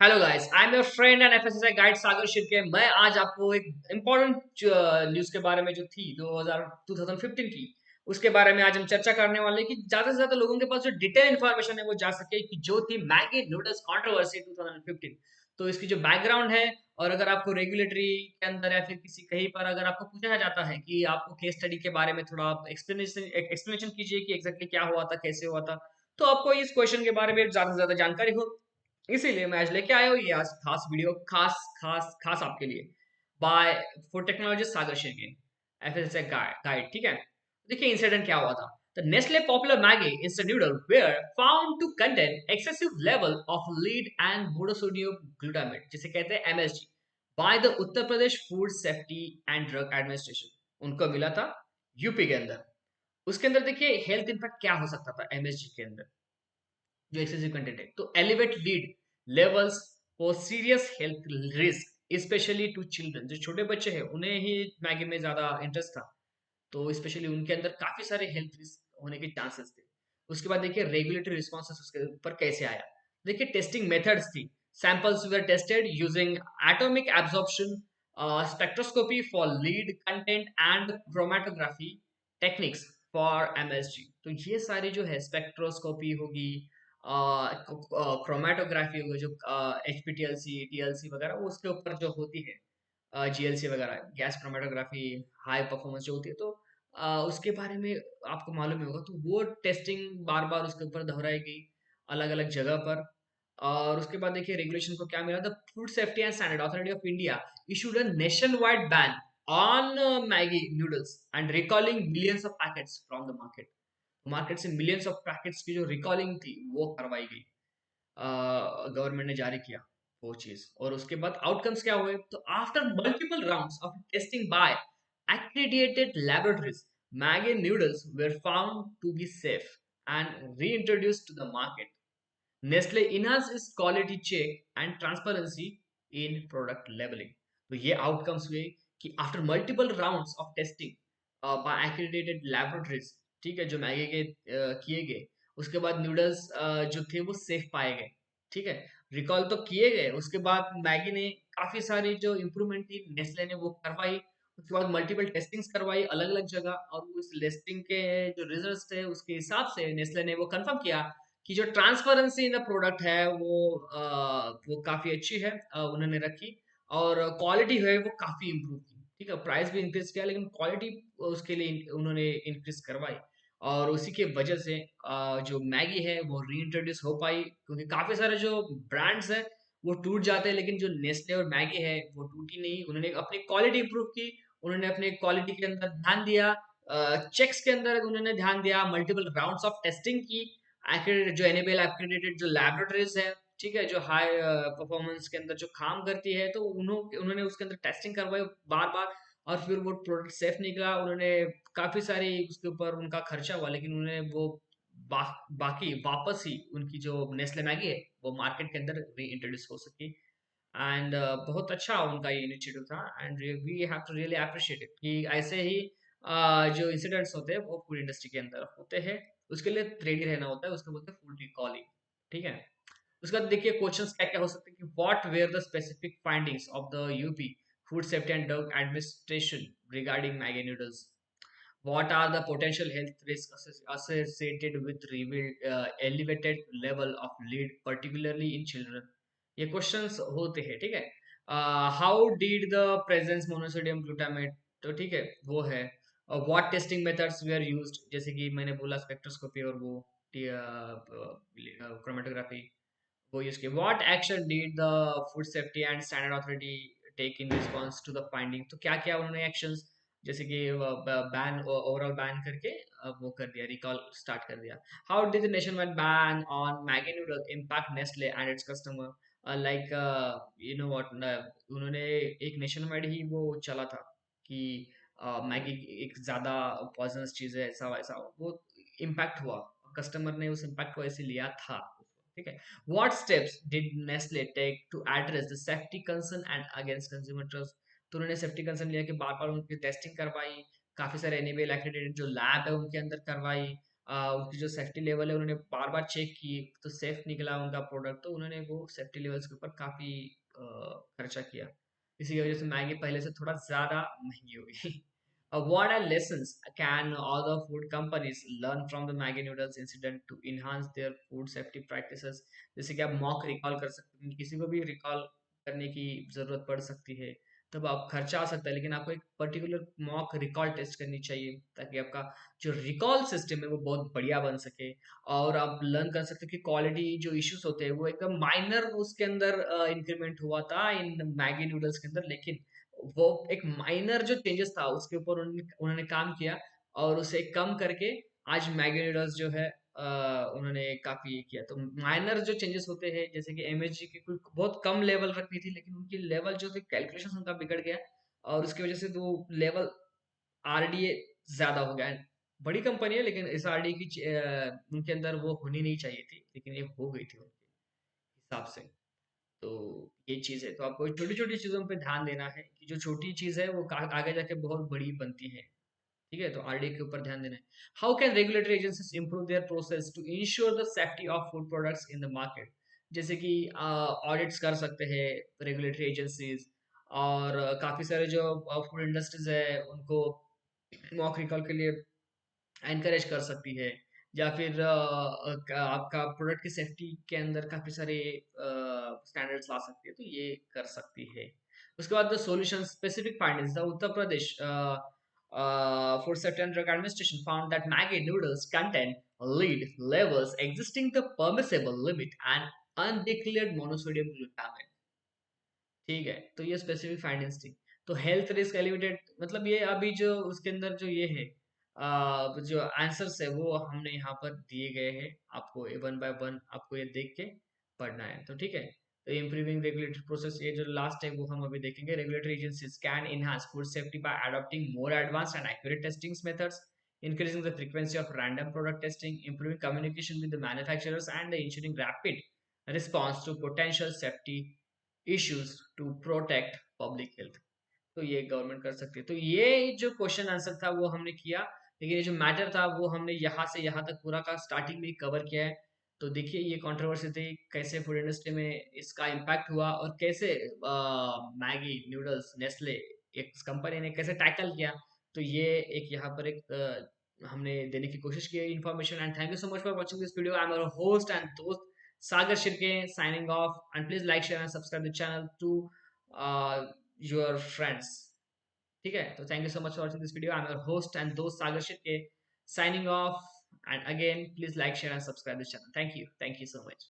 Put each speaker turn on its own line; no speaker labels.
Hello guys, I am your friend and FSSAI guide Sagar Shirke. मैं आज आपको एक इम्पोर्टेंट न्यूज़ के बारे में जो थी 2015 की, उसके बारे में आज हम चर्चा करने वाले हैं कि ज़्यादा से ज़्यादा लोगों के पास जो डिटेल इन्फॉर्मेशन है वो जा सके कि जो थी मैगी नूडल्स कंट्रोवर्सी 2015। तो इसकी जो बैकग्राउंड है, और अगर आपको रेगुलेटरी के अंदर या फिर किसी कहीं पर अगर आपको पूछा जाता है कि आपको केस स्टडी के बारे में थोड़ा आप एक्सप्लेनेशन कीजिए कि एग्जैक्टली क्या हुआ था, कैसे हुआ था, तो आपको इस क्वेश्चन के बारे में ज़्यादा से ज़्यादा जानकारी हो। इसीलिए मैं आज लेके आया हूँ ये आज खास वीडियो, खास खास खास आपके लिए, बाय फूड टेक्नोलॉजी सागर शेरगिल, एफएसएसआई गाइड। ठीक है, देखिए इंसिडेंट क्या हुआ था। The Nestle popular Maggi instant noodle were found to contain excessive level of lead and monosodium glutamate, जिसे कहते हैं MSG, by the Uttar Pradesh food safety and drug administration. उनको मिला था यूपी के अंदर। उसके अंदर देखिए हेल्थ इम्पैक्ट क्या हो सकता था एमएसजी के अंदर, जो एक्सेसिव कंटेंट है, तो elevate lead levels for serious health risk specially to children. जो छोटे बच्चे हैं उन्हें ही मैगी में ज्यादा इंटरेस्ट था, तो स्पेशली उनके अंदर काफी सारे हेल्थ रिस्क होने के चांसेस थे। उसके बाद देखिए रेगुलेटरी रिस्पॉन्सेस उसके ऊपर कैसे आया। देखिए टेस्टिंग मेथड्स थी, samples were tested using atomic absorption spectroscopy for lead content and chromatography techniques for MSG. तो ये सारी जो है स्पेक्ट्रोस्कोपी होगी, क्रोमेटोग्राफी होगी, जो एचपीटीएलसी टीएलसी वगैरह वो उसके ऊपर जो होती है, जीएलसी वगैरह गैस क्रोमेटोग्राफी, हाई परफॉर्मेंस जो होती है, तो उसके बारे में आपको मालूम ही होगा। तो वो टेस्टिंग बार बार उसके ऊपर दोहराई गई अलग अलग जगह पर। और उसके बाद देखिए रेगुलेशन को क्या मिला, the food safety and standard authority of India issued a nation wide ban on Maggi noodles and recalling millions of packets from the market. Market से मिलियंस ऑफ पैकेट्स की जो रिकॉलिंग थी वो करवाई गई, गवर्नमेंट ने जारी किया वो चीज। और उसके बाद आउटकम्स क्या हुए, तो after multiple rounds of testing by accredited laboratories, Maggi noodles were found to be safe and reintroduced to the market. Nestle enhanced its quality check and transparency in product labeling. तो ये outcomes हुए कि after multiple rounds of testing by accredited laboratories, ठीक है, जो Maggi के किए गए, उसके बाद नूडल्स जो थे वो सेफ पाए गए। ठीक है, रिकॉल तो किए गए, उसके बाद मैगी ने काफी सारी जो इम्प्रूवमेंट थी नेस्ले ने वो करवाई। उसके बाद मल्टीपल टेस्टिंग्स करवाई अलग अलग जगह, और उस टेस्टिंग के जो रिजल्ट्स थे उसके हिसाब से नेस्ले ने वो कंफर्म किया कि जो ट्रांसपेरेंसी इन द प्रोडक्ट है वो काफी अच्छी है, उन्होंने रखी। और क्वालिटी है वो काफी इम्प्रूव की। ठीक है, प्राइस भी इंक्रीज किया लेकिन क्वालिटी उसके लिए उन्होंने इंक्रीज करवाई। और उसी के वजह से जो मैगी है वो रीइंट्रोड्यूस हो पाई, क्योंकि काफी सारे जो ब्रांड्स है वो टूट जाते हैं, लेकिन जो नेस्ले और मैगी है वो टूटी नहीं। उन्होंने अपनी क्वालिटी इंप्रूव की, उन्होंने अपने क्वालिटी के अंदर ध्यान दिया, चेक्स के अंदर उन्होंने ध्यान दिया, मल्टीपल राउंड्स ऑफ टेस्टिंग की, accredited जो एनेबल एक्रेडिटेड जो लैबोरेटरीज है, ठीक है, जो हाई परफॉर्मेंस के अंदर जो काम करती है, तो उन्होंने उसके अंदर टेस्टिंग करवाई बार बार। और फिर वो प्रोडक्ट सेफ निकला। उन्होंने काफी सारी उसके ऊपर उनका खर्चा हुआ, लेकिन उन्होंने वो बाकी वापस ही उनकी जो नेस्ले मैगी है वो मार्केट के अंदर री इंट्रोड्यूस हो सकी। एंड बहुत अच्छा उनका ये इनिशिएटिव था, and we have to really appreciate it कि ऐसे ही जो इंसिडेंट्स होते हैं वो फूड इंडस्ट्री के अंदर होते हैं। उसके लिए रेडी रहना होता है, उसको बोलते हैं फूड रिकॉलिंग। ठीक है, उसके बाद देखिए क्वेश्चंस क्या क्या हो सकते हैं कि what were the specific findings of the UP food safety and drug administration regarding Maggi noodles. What are the potential health risks associated with revealed elevated level of lead, particularly in children? ये questions होते हैं। ठीक है, how did the presence monosodium glutamate, तो ठीक है वो है। What testing methods where used, जैसे कि मैंने बोला स्पेक्ट्रोस्कोपी और वो क्रोमेटोग्राफी वो यूज किया। What action did the food safety and standard authority take in response to the finding, तो क्या क्या उन्होंने एक्शंस, जैसे कि बैन, ओवरऑल बैन करके वो कर दिया, रिकॉल स्टार्ट कर दिया। How did the nation wide ban on Maggi noodle impact Nestle and its customer, like you know what, उन्होंने एक नेशन वाइड ही वो चला था कि मैगी एक ज्यादा पॉइजनस चीज है, ऐसा वैसा वो इम्पैक्ट हुआ, कस्टमर ने उस इम्पैक्ट को ऐसे लिया था। ठीक है, what steps did Nestle take to address the safety concern and against consumer trust, तो उन्होंने सेफ्टी कंसर्न लिया कि बार बार उनकी टेस्टिंग करवाई, काफी सारे एनेबल एक्रेडिटेड जो लैब है उनके अंदर करवाई, उसकी जो सेफ्टी लेवल है उन्होंने बार बार चेक की, तो सेफ निकला उनका प्रोडक्ट, तो उन्होंने वो सेफ्टी लेवल्स के ऊपर काफी खर्चा किया। इसी की वजह से मैगी पहले से थोड़ा ज्यादा महंगी हो गई। What are lessons can other food companies learn from the Maggi noodles incident to enhance their food safety practices? जैसे कि आप मॉक रिकॉल कर सकते हैं, किसी को भी रिकॉल करने की जरूरत पड़ सकती है, तब आप खर्चा आ सकता है, लेकिन आपको एक पर्टिकुलर मॉक रिकॉल टेस्ट करनी चाहिए, ताकि आपका जो रिकॉल सिस्टम है वो बहुत बढ़िया बन सके। और आप लर्न कर सकते हो कि क्वालिटी जो इश्यूज होते हैं वो एकदम माइनर उसके अंदर इंक्रीमेंट हुआ था इन मैगी नूडल्स के अंदर, लेकिन वो एक माइनर जो चेंजेस था उसके ऊपर उन्होंने उन्होंने काम किया, और उसे कम करके आज मैगी नूडल्स जो है उन्होंने काफी ये किया। तो माइनर जो चेंजेस होते हैं, जैसे कि एमएसजी की कोई बहुत कम लेवल रखनी थी, लेकिन उनकी लेवल जो थी कैलकुलेशन उनका बिगड़ गया, और उसकी वजह से तो लेवल आरडीए ज्यादा हो गया। बड़ी कंपनी है, लेकिन इस आरडी की उनके अंदर वो होनी नहीं चाहिए थी, लेकिन ये हो गई थी उनके हिसाब से। तो ये चीज है, तो आपको छोटी छोटी चीजों पे ध्यान देना है, कि जो छोटी चीज है वो आगे जाके बहुत बड़ी बनती है। ठीक है, तो आरडी के ऊपर ध्यान देना है। How can regulatory agencies improve their process to ensure the safety of food products in the market? जैसे कि ऑडिट्स कर सकते हैं रेगुलेटरी एजेंसीज, और काफी सारे जो फूड इंडस्ट्रीज है उनको मॉक रिकॉल के लिए एनकरेज कर सकती है, या फिर आपका प्रोडक्ट की सेफ्टी के अंदर काफी सारे स्टैंडर्ड्स ला सकती है, तो ये कर सकती है। उसके बाद the solution specific findings, the Uttar Pradesh food safety and drug administration found that Maggi noodles contain lead levels existing the permissible limit and undeclared monosodium glutamate। ठीक है, तो ये स्पेसिफिक फाइंडिंग्स थी। तो हेल्थ रिस्क एलिवेटेड, मतलब ये अभी जो उसके अंदर जो ये है जो आंसर्स है वो हमने यहाँ पर दिए गए हैं, आपको वन बाय वन आपको ये देख के पढ़ना है, तो ठीक है। तो इम्प्रूविंग रेगुलेटरी प्रोसेस, ये जो लास्ट है वो हम अभी देखेंगे। Regulatory agencies can enhance food safety by adopting more advanced and accurate testing methods, increasing the frequency of random product testing, improving communication with the manufacturers, and ensuring rapid response to potential safety issues to protect public health। तो ये government कर सकती है। तो ये जो question answer था वो हमने किया, लेकिन ये जो मैटर था वो हमने यहाँ से यहाँ तक पूरा का स्टार्टिंग में कवर किया है। तो देखिए ये कंट्रोवर्सी थी, कैसे फूड इंडस्ट्री में इसका इम्पैक्ट हुआ, और कैसे मैगी नूडल्स नेस्ले एक कंपनी ने कैसे टैकल किया। तो ये एक यहाँ पर एक हमने देने की कोशिश की है information. And thank you so much for watching this video. I am your host and दोस्त सागर Shirke, signing off, and please like, share and subscribe the channel to your friends। ठीक है, तो thank you so much for watching this video। I'm your host and दोस्त सागर Shirke, signing off, and again please like, share and subscribe this channel। Thank you so much।